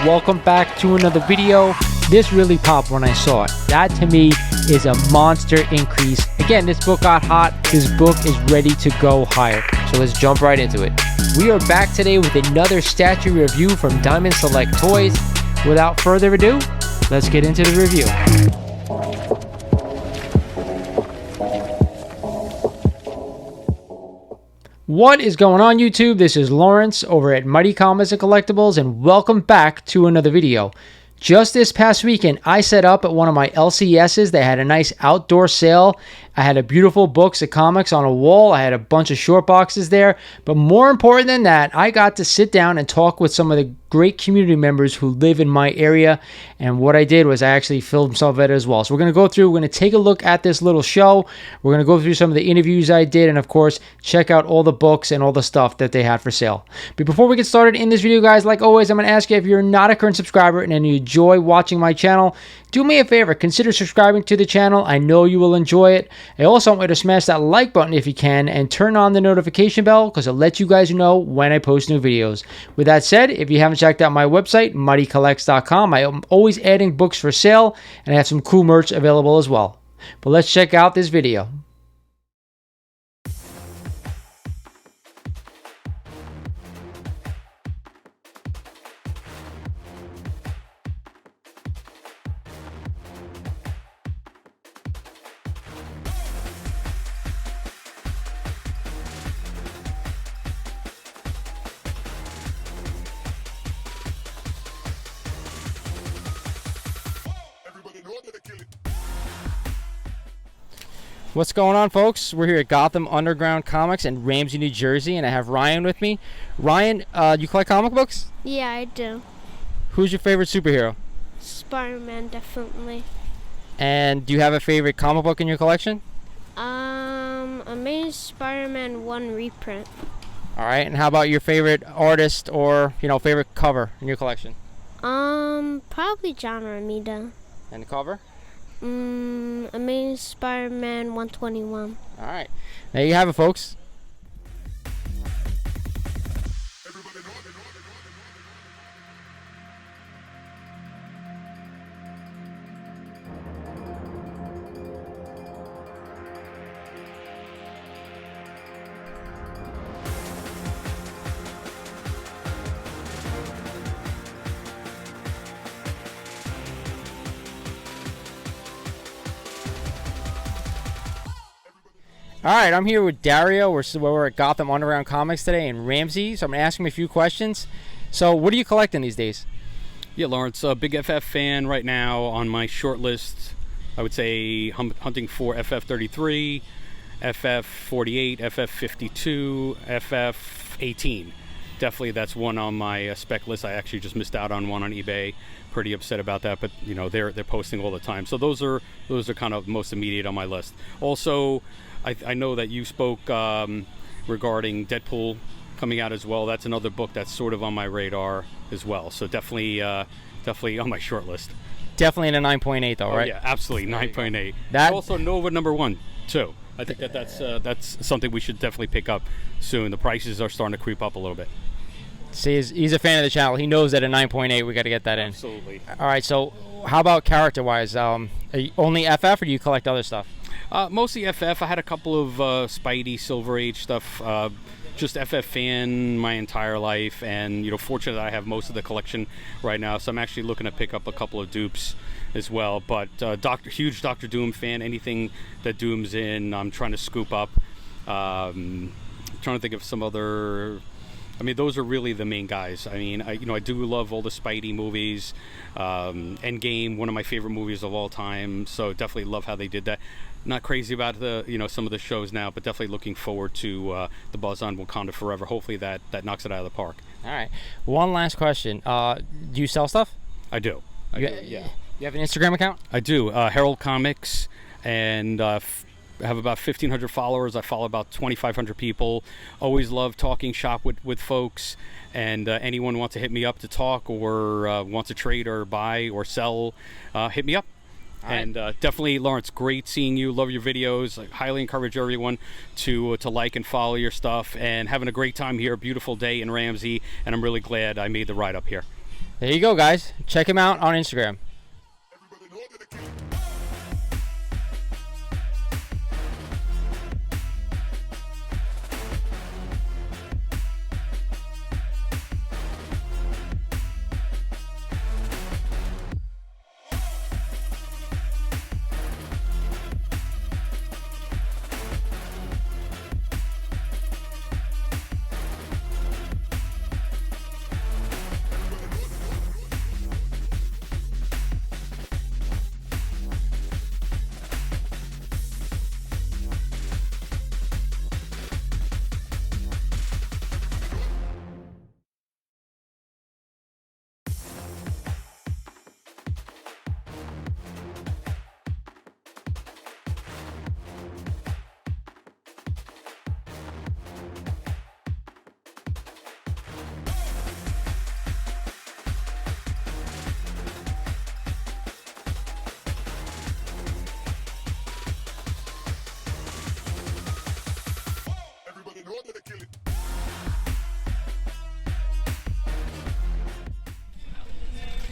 welcome back to another video. This really popped when I saw it. That to me is a monster increase. Again, this book got hot. This book is ready to go higher. So let's jump right into it. We are back today with another statue review from Diamond Select Toys. Without further ado, let's get into the review. What is going on, YouTube? This is Lawrence over at Mighty Comics and Collectibles, and welcome back to another video. Just this past weekend, I set up at one of my LCSs. They had a nice outdoor sale. I had a beautiful books of comics on a wall. I had a bunch of short boxes there. But more important than that, I got to sit down and talk with some of the great community members who live in my area. And what I did was I actually filmed some of it as well. So we're going to go through, we're going to take a look at this little show. We're going to go through some of the interviews I did, and of course, check out all the books and all the stuff that they had for sale. But before we get started in this video, guys, like always, I'm going to ask you, if you're not a current subscriber and you enjoy watching my channel, do me a favor, consider subscribing to the channel. I know you will enjoy it. I also want you to smash that like button if you can, and turn on the notification bell, because it'll let you guys know when I post new videos. With that said, if you haven't checked out my website, mightycollects.com, I am always adding books for sale, and I have some cool merch available as well. But let's check out this video. What's going on, folks? We're here at Gotham Underground Comics in Ramsey, New Jersey, and I have Ryan with me. Ryan, you collect comic books? Yeah, I do. Who's your favorite superhero? Spider-Man, definitely. And do you have a favorite comic book in your collection? Amazing Spider-Man 1 reprint. All right, and how about your favorite artist or, favorite cover in your collection? Probably John Romita. And the cover? Amazing Spider-Man 121. All right, there you have it, folks. All right, I'm here with Dario. We're at Gotham Underground Comics today in Ramsey, so I'm going to ask him a few questions. So what are you collecting these days? Yeah, Lawrence, a big FF fan right now. On my short list, I would say hunting for FF33, FF48, FF52, FF18. Definitely that's one on my spec list. I actually just missed out on one on eBay. Pretty upset about that, but they're posting all the time. So those are kind of most immediate on my list. Also, I know that you spoke regarding Deadpool coming out as well. That's another book that's sort of on my radar as well. So definitely on my short list. Definitely in a 9.8 though, right? Yeah, absolutely 9.8. That also Nova #1 too. I think that's something we should definitely pick up soon. The prices are starting to creep up a little bit. See, he's a fan of the channel. He knows that at 9.8 we got to get that in. Absolutely. All right, so how about character-wise? Are you only FF, or do you collect other stuff? Mostly FF. I had a couple of Spidey, Silver Age stuff. Just FF fan my entire life, and fortunate that I have most of the collection right now. So I'm actually looking to pick up a couple of dupes as well. But huge Doctor Doom fan. Anything that Doom's in, I'm trying to scoop up. Trying to think of some other. I mean, those are really the main guys. I mean, I do love all the Spidey movies. Endgame, one of my favorite movies of all time. So definitely love how they did that. Not crazy about the some of the shows now, but definitely looking forward to the buzz on Wakanda Forever. Hopefully that knocks it out of the park. All right. One last question. Do you sell stuff? I do. Yeah. You have an Instagram account? I do. Herald Comics, and I have about 1,500 followers. I follow about 2,500 people. Always love talking shop with folks, and anyone wants to hit me up to talk or wants to trade or buy or sell, hit me up. And definitely, Lawrence, great seeing you. Love your videos. I highly encourage everyone to like and follow your stuff. And having a great time here. Beautiful day in Ramsey, and I'm really glad I made the ride up here. There you go, guys. Check him out on Instagram.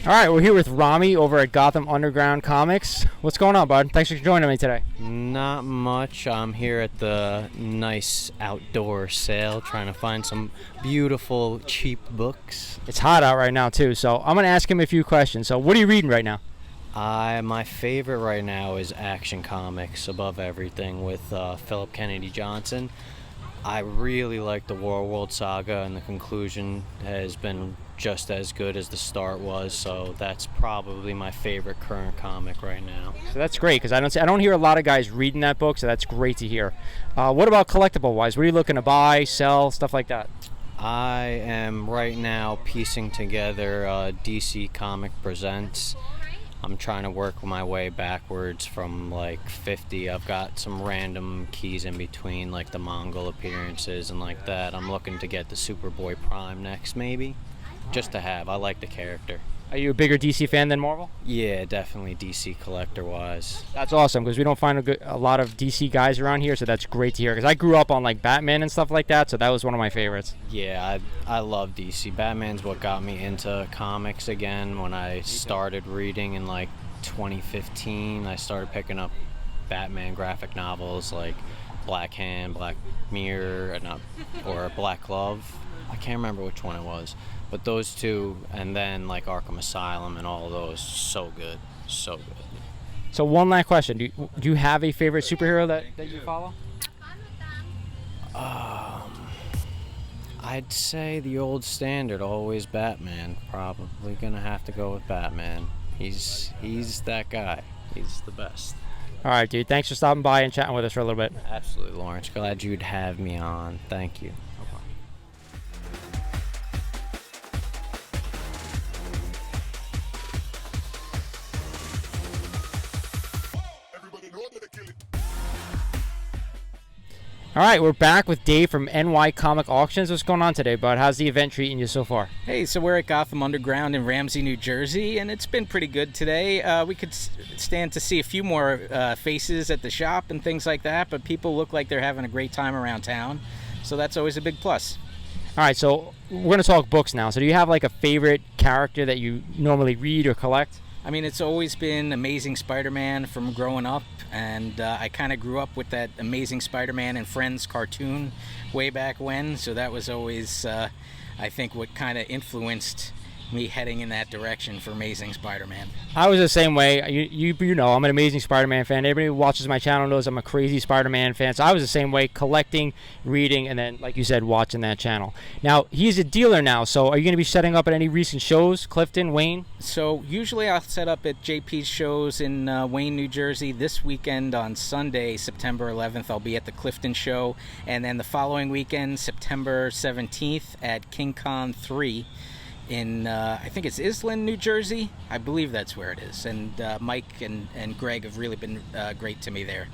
All right, we're here with Rami over at Gotham Underground Comics. What's going on, bud? Thanks for joining me today. Not much. I'm here at the nice outdoor sale trying to find some beautiful, cheap books. It's hot out right now, too, so I'm going to ask him a few questions. So what are you reading right now? My favorite right now is Action Comics above everything with Philip Kennedy Johnson. I really like the Warworld saga, and the conclusion has been just as good as the start was, so that's probably my favorite current comic right now. So that's great, because I don't hear a lot of guys reading that book, so that's great to hear. What about collectible-wise? What are you looking to buy, sell, stuff like that? I am right now piecing together DC Comic Presents. I'm trying to work my way backwards from like 50. I've got some random keys in between, like the Mongol appearances and like that. I'm looking to get the Superboy Prime next, maybe, just to have. I like the character. Are you a bigger DC fan than Marvel? Yeah, definitely DC collector-wise. That's awesome, because we don't find a lot of DC guys around here, so that's great to hear. Because I grew up on like Batman and stuff like that, so that was one of my favorites. Yeah, I love DC. Batman's what got me into comics again. When I started reading in like 2015, I started picking up Batman graphic novels like Black Hand, Black Mirror, or Black Glove. I can't remember which one it was. But those two, and then like Arkham Asylum and all of those, so good, so good. So one last question: Do you have a favorite superhero that you follow? I'd say the old standard, always Batman. Probably gonna have to go with Batman. He's that guy. He's the best. All right, dude. Thanks for stopping by and chatting with us for a little bit. Absolutely, Lawrence. Glad you'd have me on. Thank you. All right, we're back with Dave from NY Comic Auctions. What's going on today, bud? How's the event treating you so far? Hey, so we're at Gotham Underground in Ramsey, New Jersey, and it's been pretty good today. We could stand to see a few more faces at the shop and things like that, but people look like they're having a great time around town, so that's always a big plus. All right, so we're going to talk books now. So do you have like a favorite character that you normally read or collect? I mean, it's always been Amazing Spider-Man from growing up, and I kind of grew up with that Amazing Spider-Man and Friends cartoon way back when, so that was always, I think, what kind of influenced me heading in that direction for Amazing Spider-Man. I was the same way. You know, I'm an Amazing Spider-Man fan. Everybody who watches my channel knows I'm a crazy Spider-Man fan. So I was the same way, collecting, reading, and then, like you said, watching that channel. Now, he's a dealer now, so are you going to be setting up at any recent shows, Clifton, Wayne? So usually I'll set up at JP's shows in Wayne, New Jersey. This weekend on Sunday, September 11th, I'll be at the Clifton show. And then the following weekend, September 17th, at King Con 3. In I think it's Island, New Jersey. I believe that's where it is. And Mike and Greg have really been great to me there.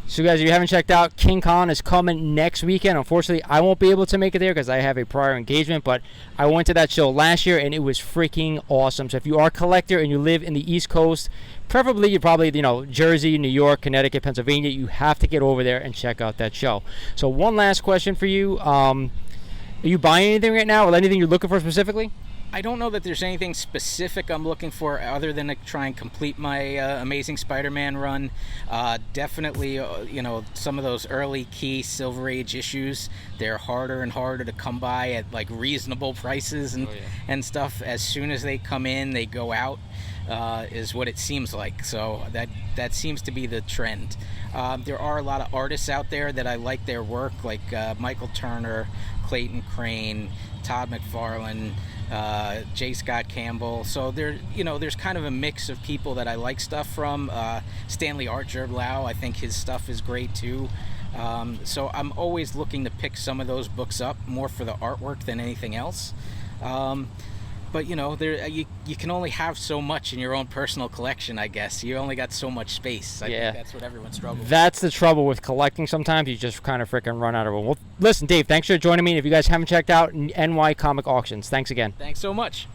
So guys, if you haven't checked out, King Con is coming next weekend. Unfortunately, I won't be able to make it there because I have a prior engagement, but I went to that show last year and it was freaking awesome. So if you are a collector and you live in the East Coast, preferably you're probably, Jersey, New York, Connecticut, Pennsylvania, you have to get over there and check out that show. So one last question for you. Are you buying anything right now or anything you're looking for specifically? I don't know that there's anything specific I'm looking for other than to try and complete my Amazing Spider-Man run. Definitely, you know, some of those early key Silver Age issues, they're harder and harder to come by at like reasonable prices and stuff. As soon as they come in, they go out, is what it seems like. So that seems to be the trend. There are a lot of artists out there that I like their work, like Michael Turner, Clayton Crane, Todd McFarlane, J. Scott Campbell. So there's kind of a mix of people that I like stuff from. Stanley Art-Gerblau, I think his stuff is great too. So I'm always looking to pick some of those books up more for the artwork than anything else. But you know, you can only have so much in your own personal collection, I guess. You only got so much space. I think that's what everyone struggles with. That's the trouble with collecting. Sometimes you just kind of freaking run out of room. Well, listen, Dave, thanks for joining me. If you guys haven't checked out NY Comic Auctions, thanks again. Thanks so much.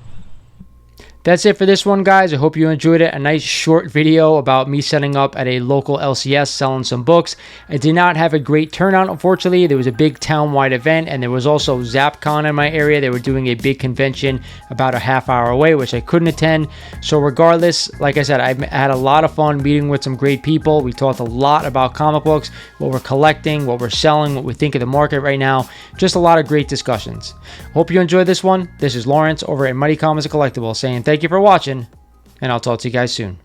That's it for this one, guys. I hope you enjoyed it. A nice short video about me setting up at a local LCS selling some books. I did not have a great turnout, unfortunately. There was a big town-wide event, and there was also ZapCon in my area. They were doing a big convention about a half hour away, which I couldn't attend. So regardless, like I said, I had a lot of fun meeting with some great people. We talked a lot about comic books, what we're collecting, what we're selling, what we think of the market right now. Just a lot of great discussions. Hope you enjoyed this one. This is Lawrence over at Mighty Comics and Collectibles saying thank you for watching, and I'll talk to you guys soon.